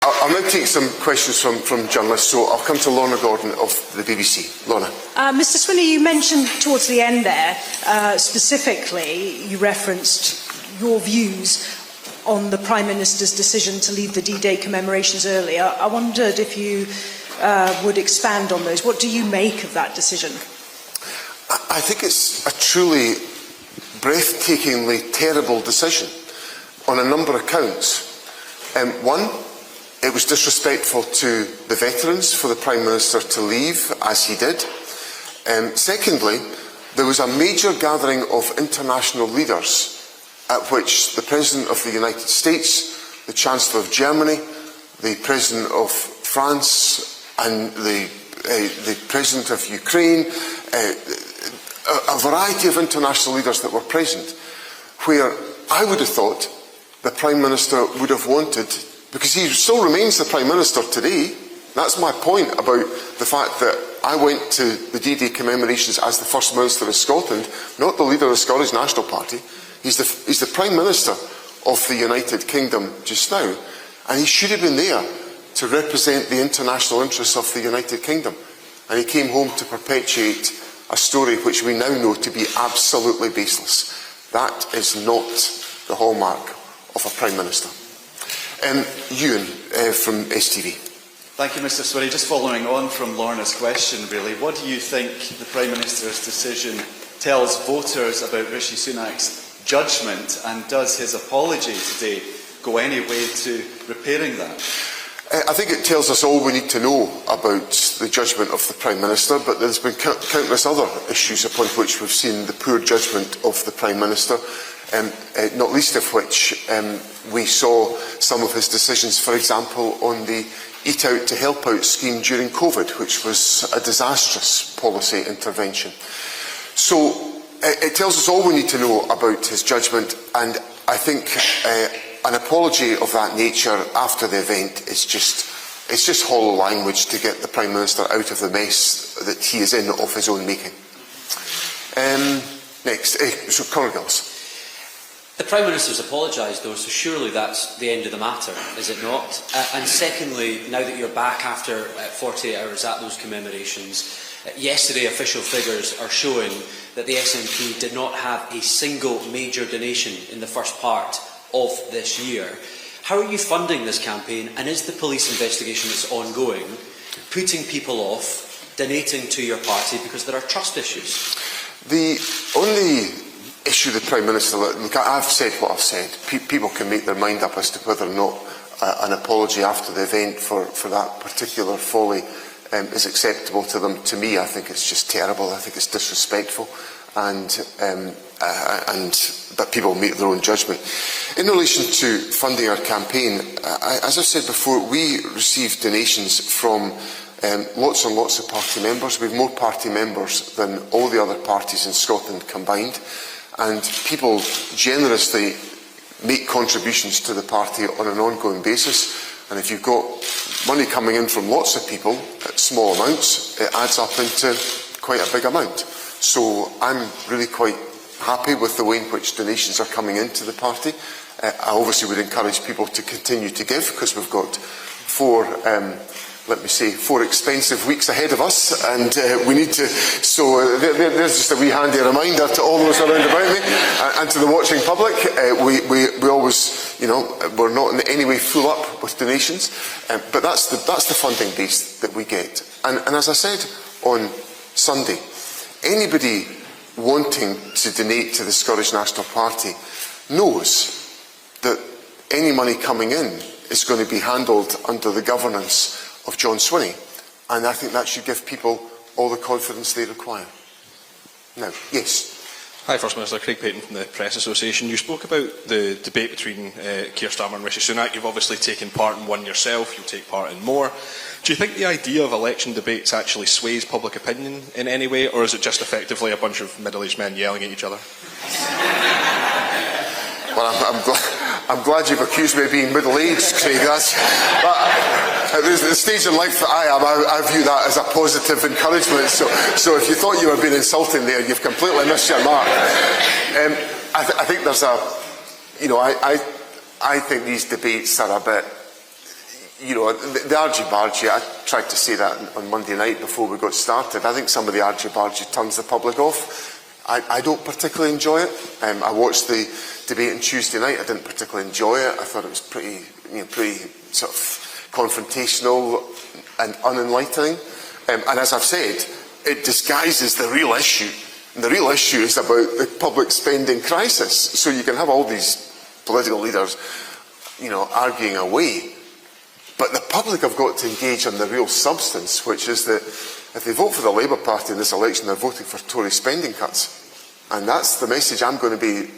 I'll now take some questions from journalists, so I'll come to Lorna Gordon of the BBC. Lorna. Mr Swinney, you mentioned towards the end there, specifically, you referenced your views on the Prime Minister's decision to leave the D-Day commemorations earlier. I wondered if you would expand on those. What do you make of that decision? I think it's a truly breathtakingly terrible decision on a number of counts. One, it was disrespectful to the veterans for the Prime Minister to leave as he did. Secondly, there was a major gathering of international leaders at which the President of the United States, the Chancellor of Germany, the President of France and the President of Ukraine, a variety of international leaders that were present, where I would have thought the Prime Minister would have wanted, because he still remains the Prime Minister today. That's my point about the fact that I went to the D-Day commemorations as the First Minister of Scotland, not the leader of the Scottish National Party. He's the Prime Minister of the United Kingdom just now, and he should have been there to represent the international interests of the United Kingdom. And he came home to perpetuate a story which we now know to be absolutely baseless. That is not the hallmark of a Prime Minister. Ewan from STV. Thank you, Mr Swinney. Just following on from Lorna's question, really, what do you think the Prime Minister's decision tells voters about Rishi Sunak's judgment, and does his apology today go any way to repairing that? I think it tells us all we need to know about the judgment of the Prime Minister, but there's been countless other issues upon which we've seen the poor judgment of the Prime Minister, not least of which we saw some of his decisions, for example, on the Eat Out to Help Out scheme during COVID, which was a disastrous policy intervention. So it tells us all we need to know about his judgment, and I think an apology of that nature after the event is just hollow language to get the Prime Minister out of the mess that he is in of his own making. Next, so Conor Gillis. The Prime Minister's apologised, though, so surely that's the end of the matter, is it not? And secondly, now that you're back after 48 hours at those commemorations, yesterday official figures are showing that the SNP did not have a single major donation in the first part of this year. How are you funding this campaign, and is the police investigation that's ongoing putting people off donating to your party because there are trust issues? The only issue the Prime Minister, look, I've said what I've said. People can make their mind up as to whether or not an apology after the event for that particular folly is acceptable to them. To me, I think it's just terrible. I think it's disrespectful, and that people make their own judgment. In relation to funding our campaign, as I've said before, we receive donations from lots and lots of party members. We have more party members than all the other parties in Scotland combined, and people generously make contributions to the party on an ongoing basis. And if you've got money coming in from lots of people at small amounts, it adds up into quite a big amount. So I'm really quite happy with the way in which donations are coming into the party. I obviously would encourage people to continue to give, because we've got four expensive weeks ahead of us, and we need to. So there's just a wee handy reminder to all those around about me and to the watching public. We always, we're not in any way full up with donations, but that's the funding base that we get. And as I said on Sunday, anybody wanting to donate to the Scottish National Party knows that any money coming in is going to be handled under the governance of John Swinney, and I think that should give people all the confidence they require. Now, yes. Hi, First Minister. Craig Payton from the Press Association. You spoke about the debate between Keir Starmer and Rishi Sunak. You've obviously taken part in one yourself. You'll take part in more. Do you think the idea of election debates actually sways public opinion in any way, or is it just effectively a bunch of middle-aged men yelling at each other? Well, I'm glad you've accused me of being middle-aged, Craig. But at the stage in life that I am, I view that as a positive encouragement. So if you thought you were being insulting there, you've completely missed your mark. I think there's I think these debates are a bit, you know, the argy-bargy, I tried to say that on Monday night before we got started. I think some of the argy-bargy turns the public off. I don't particularly enjoy it. I watched the debate on Tuesday night. I didn't particularly enjoy it. I thought it was pretty sort of confrontational and unenlightening. And as I've said, it disguises the real issue. And the real issue is about the public spending crisis. So you can have all these political leaders, you know, arguing away. But the public have got to engage on the real substance, which is that if they vote for the Labour Party in this election, they're voting for Tory spending cuts. And that's the message I'm going to be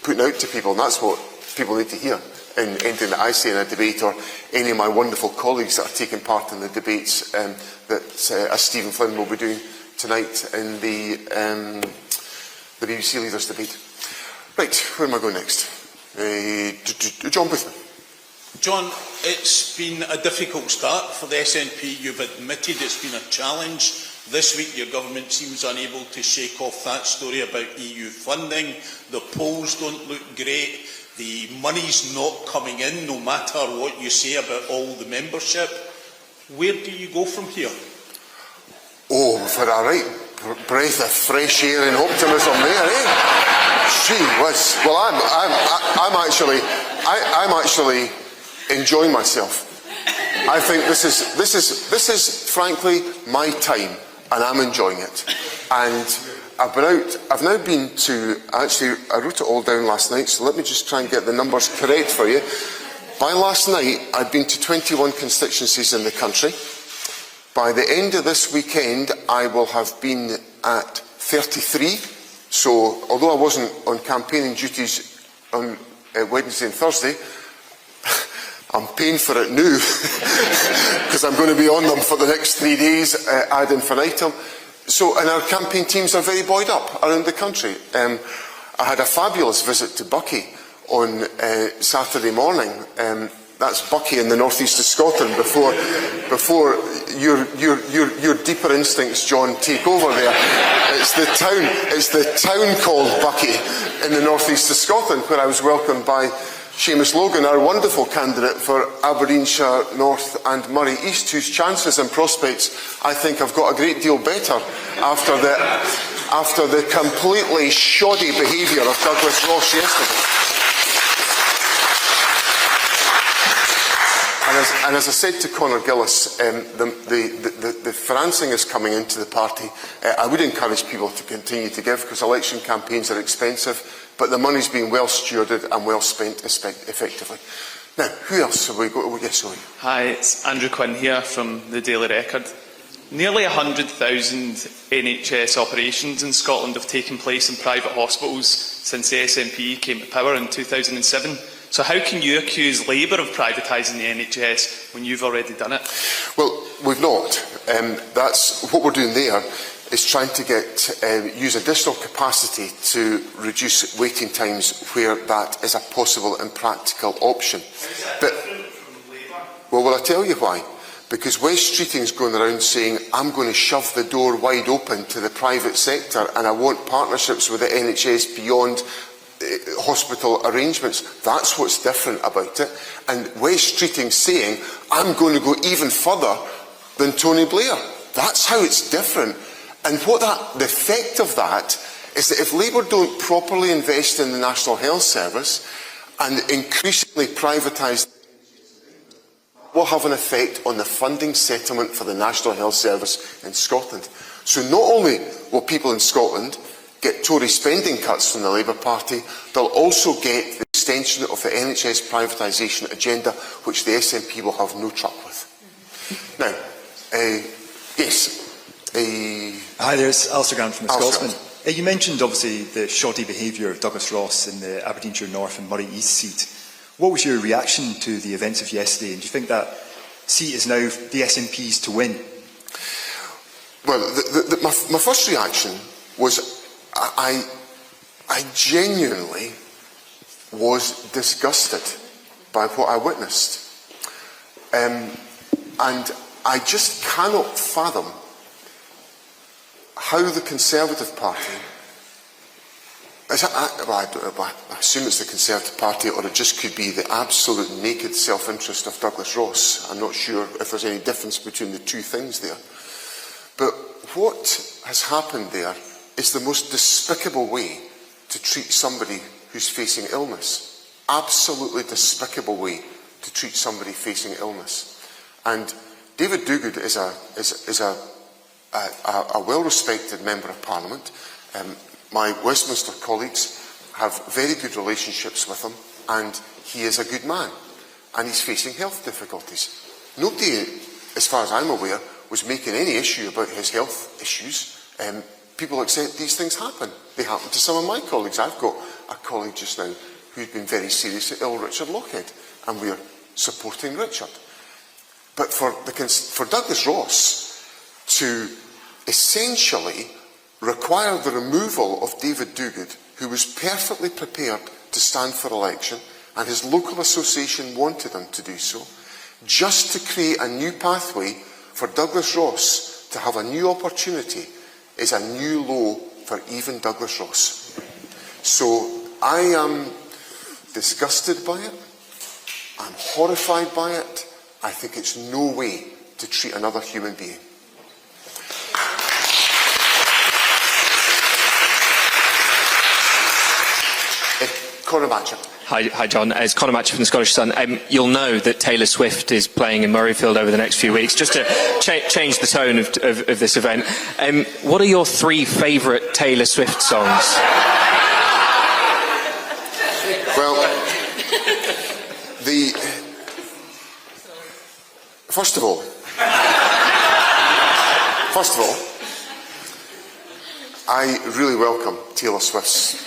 putting out to people, and that's what people need to hear in anything that I say in a debate, or any of my wonderful colleagues that are taking part in the debates that, as Stephen Flynn will be doing tonight in the BBC Leaders debate. Right, where am I going next? John Boothman. John, it's been a difficult start for the SNP. You've admitted it's been a challenge. This week your government seems unable to shake off that story about EU funding. The polls don't look great. The money's not coming in, no matter what you say about all the membership. Where do you go from here? Oh, for a right breath of fresh air and optimism there, eh? Gee whiz. Well, I'm actually enjoying myself. I think this is frankly my time, and I'm enjoying it. And I've now been to, actually, I wrote it all down last night, so let me just try and get the numbers correct for you. By last night, I'd been to 21 constituencies in the country. By the end of this weekend, I will have been at 33. So, although I wasn't on campaigning duties on Wednesday and Thursday, I'm paying for it now because I'm going to be on them for the next 3 days ad infinitum. So, and our campaign teams are very buoyed up around the country. I had a fabulous visit to Buckie on Saturday morning. That's Buckie in the northeast of Scotland before your deeper instincts, John, take over there. It's the town called Buckie in the northeast of Scotland, where I was welcomed by Seamus Logan, our wonderful candidate for Aberdeenshire North and Moray East, whose chances and prospects, I think, have got a great deal better after the completely shoddy behaviour of Douglas Ross yesterday. And as I said to Conor Gillis, the financing is coming into the party. I would encourage people to continue to give, because election campaigns are expensive, but the money's being well stewarded and well spent effectively. Now, who else have we got? Oh, yes, sorry. Hi, it's Andrew Quinn here from the Daily Record. Nearly 100,000 NHS operations in Scotland have taken place in private hospitals since the SNP came to power in 2007. So how can you accuse Labour of privatising the NHS when you've already done it? Well, we've not. That's what we're doing there, is trying to use additional capacity to reduce waiting times where that is a possible and practical option. But, well, I'll tell you why. Because Wes Streeting's going around saying, I'm going to shove the door wide open to the private sector and I want partnerships with the NHS beyond hospital arrangements. That's what's different about it. And Wes Streeting's saying, I'm going to go even further than Tony Blair. That's how it's different. And the effect of that is that if Labour don't properly invest in the National Health Service and increasingly privatise, will have an effect on the funding settlement for the National Health Service in Scotland. So not only will people in Scotland get Tory spending cuts from the Labour Party, they'll also get the extension of the NHS privatisation agenda, which the SNP will have no truck with. Now, yes. Hi there, it's Alistair Grant from the Scotsman. You mentioned, obviously, the shoddy behaviour of Douglas Ross in the Aberdeenshire North and Moray East seat. What was your reaction to the events of yesterday, and do you think that seat is now the SNP's to win? Well, my first reaction was I genuinely was disgusted by what I witnessed. And I just cannot fathom how the Conservative Party I assume it's the Conservative Party, or it just could be the absolute naked self-interest of Douglas Ross. I'm not sure if there's any difference between the two things there. But what has happened there is the most despicable way to treat somebody who's facing illness. Absolutely despicable way to treat somebody facing illness. And David Duguid is a well-respected Member of Parliament. My Westminster colleagues have very good relationships with him, and he is a good man, and he's facing health difficulties. Nobody, as far as I'm aware, was making any issue about his health issues. People accept these things happen. They happen to some of my colleagues. I've got a colleague just now who's been very seriously ill, Richard Lockhead, and we're supporting Richard. But for Douglas Ross to essentially require the removal of David Duguid, who was perfectly prepared to stand for election, and his local association wanted him to do so, just to create a new pathway for Douglas Ross to have a new opportunity, is a new low for even Douglas Ross. So I am disgusted by it. I'm horrified by it. I think it's no way to treat another human being. Conor Matchett. Hi, John. It's Conor Matchett from the Scottish Sun. You'll know that Taylor Swift is playing in Murrayfield over the next few weeks. Just to change the tone of this event, what are your 3 favourite Taylor Swift songs? Well, first of all, I really welcome Taylor Swift's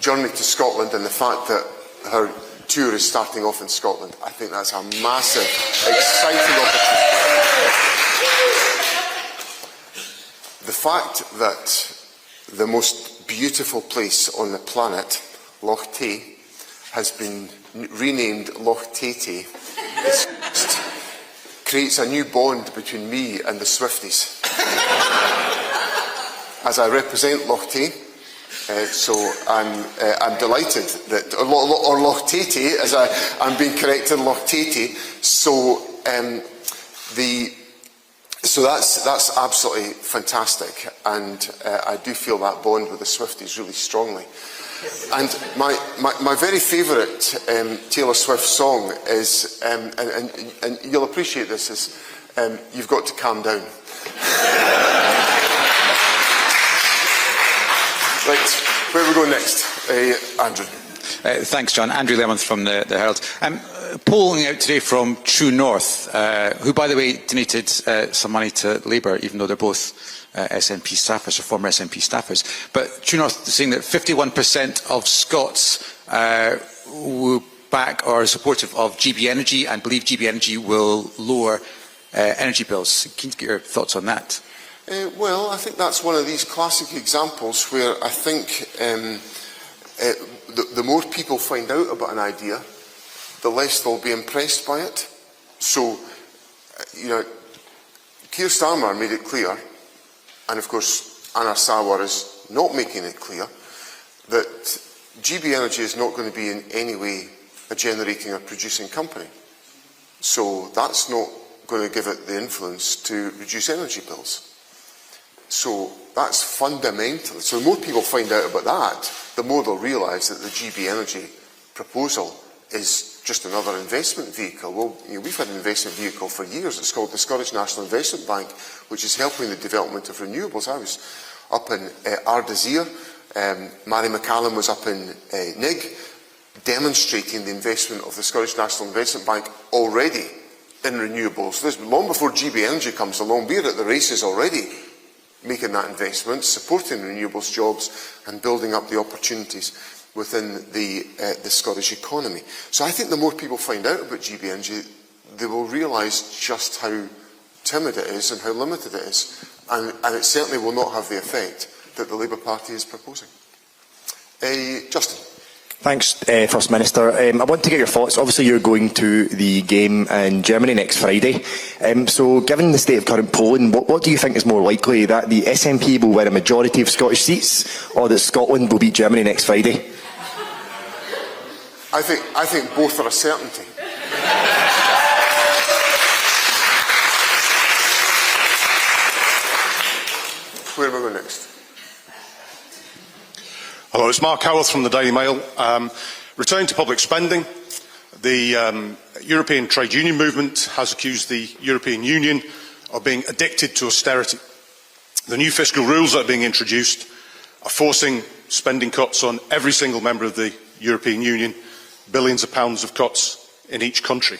journey to Scotland, and the fact that her tour is starting off in Scotland. I think that's a massive, exciting opportunity. The fact that the most beautiful place on the planet, Loch Tay, has been renamed Loch Tay, creates a new bond between me and the Swifties. As I represent Loch Tay, so I'm delighted that, or Loch Tay, as I'm being corrected, Loch Tay. So that's absolutely fantastic, and I do feel that bond with the Swifties really strongly. And my very favourite Taylor Swift song is, and you'll appreciate this, is You've Got to Calm Down. Right, where are we going next? Andrew. Thanks, John. Andrew Lemon from the Herald. Polling out today from True North, who, by the way, donated some money to Labour, even though they're both SNP staffers, or former SNP staffers. But True North is saying that 51% of Scots will back or are supportive of GB Energy and believe GB Energy will lower energy bills. Keen to get your thoughts on that. Well, I think that's one of these classic examples where I think the more people find out about an idea, the less they'll be impressed by it. So, Keir Starmer made it clear, and of course Anna Sawar is not making it clear, that GB Energy is not going to be in any way a generating or producing company. So that's not going to give it the influence to reduce energy bills. So that's fundamental. So the more people find out about that, the more they'll realise that the GB Energy proposal is just another investment vehicle. Well, we've had an investment vehicle for years. It's called the Scottish National Investment Bank, which is helping the development of renewables. I was up in Ardazir. Mary McCallum was up in Nig, demonstrating the investment of the Scottish National Investment Bank already in renewables. This long before GB Energy comes along. We're at the races already, making that investment, supporting renewables jobs and building up the opportunities within the Scottish economy. So I think the more people find out about GB Energy, they will realise just how timid it is and how limited it is. And it certainly will not have the effect that the Labour Party is proposing. Justin. Thanks, First Minister. I want to get your thoughts. Obviously, you're going to the game in Germany next Friday. So, given the state of current polling, what do you think is more likely? That the SNP will win a majority of Scottish seats, or that Scotland will beat Germany next Friday? I think both are a certainty. Where am I going next? Hello, it's Mark Howarth from the Daily Mail. Returning to public spending, the European trade union movement has accused the European Union of being addicted to austerity. The new fiscal rules that are being introduced are forcing spending cuts on every single member of the European Union, billions of pounds of cuts in each country.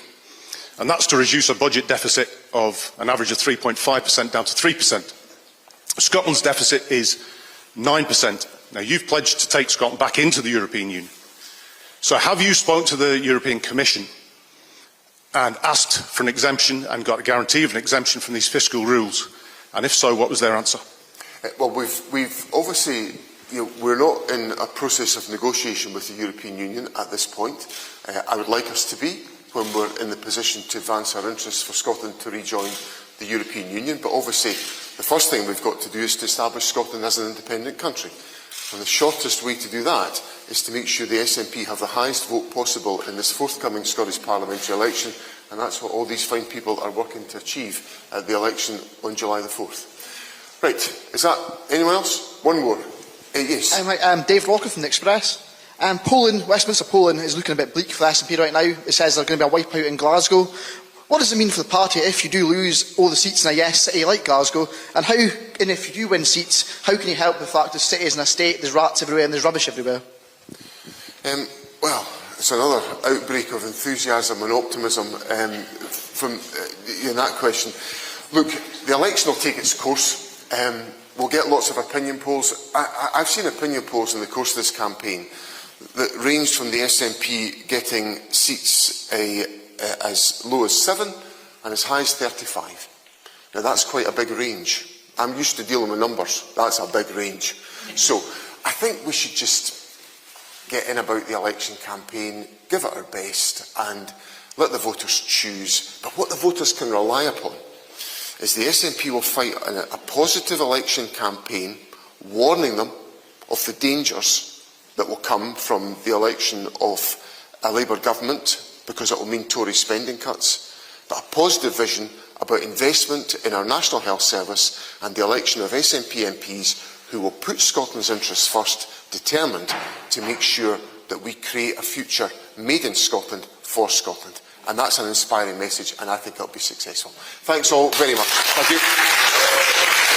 And that's to reduce a budget deficit of an average of 3.5% down to 3%. Scotland's deficit is 9%. Now, you've pledged to take Scotland back into the European Union. So have you spoken to the European Commission and asked for an exemption and got a guarantee of an exemption from these fiscal rules? And if so, what was their answer? Well, we've obviously, we're not in a process of negotiation with the European Union at this point. I would like us to be when we're in the position to advance our interests for Scotland to rejoin the European Union. But obviously, the first thing we've got to do is to establish Scotland as an independent country. And the shortest way to do that is to make sure the SNP have the highest vote possible in this forthcoming Scottish parliamentary election, and that's what all these fine people are working to achieve at the election on July the 4th. Right, is that anyone else? One more. Yes. I'm Dave Walker from the Express. Poland, Westminster Poland is looking a bit bleak for the SNP right now. It says there's going to be a wipeout in Glasgow. What does it mean for the party if you do lose all the seats in a yes city like Glasgow? And if you do win seats, how can you help the fact the city is in a state, there's rats everywhere and there's rubbish everywhere? Well, it's another outbreak of enthusiasm and optimism from in that question. Look, the election will take its course. We'll get lots of opinion polls. I've seen opinion polls in the course of this campaign that ranged from the SNP getting seats as low as 7 and as high as 35. Now that's quite a big range. I'm used to dealing with numbers. That's a big range. So I think we should just get in about the election campaign, give it our best and let the voters choose. But what the voters can rely upon is the SNP will fight a positive election campaign, warning them of the dangers that will come from the election of a Labour government, because it will mean Tory spending cuts, but a positive vision about investment in our National Health Service and the election of SNP MPs who will put Scotland's interests first, determined to make sure that we create a future made in Scotland for Scotland. And that's an inspiring message, and I think it'll be successful. Thanks all very much. Thank you.